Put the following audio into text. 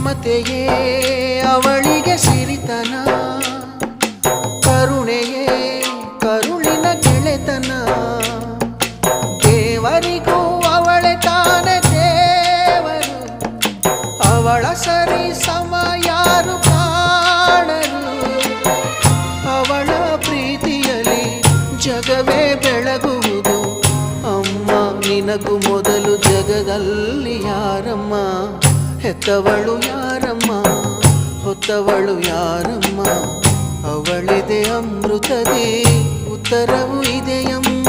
ಮಮತೆಯೇ ಅವಳಿಗೆ ಸಿರಿತನ, ಕರುಣೆಯೇ ಕರುಳಿನ ಗೆಳೆತನ. ದೇವರಿಗೂ ಅವಳೆ ತಾನೆ ದೇವರು, ಅವಳ ಸರಿ ಸಮ ಯಾರು ಕಾಣರು. ಅವಳ ಪ್ರೀತಿಯಲ್ಲಿ ಜಗವೇ ಬೆಳಗುವುದು. ಅಮ್ಮ ನಿನಗೂ ಮೊದಲು ಜಗದಲ್ಲಿ ಯಾರಮ್ಮ, ಹೆತ್ತವಳು ಯಾರಮ್ಮ, ಹೊತ್ತವಳು ಯಾರಮ್ಮ. ಅವಳಿದೆ ಅಮೃತದೇ ಉತ್ತರವೂ ಇದೆಯಮ್ಮ.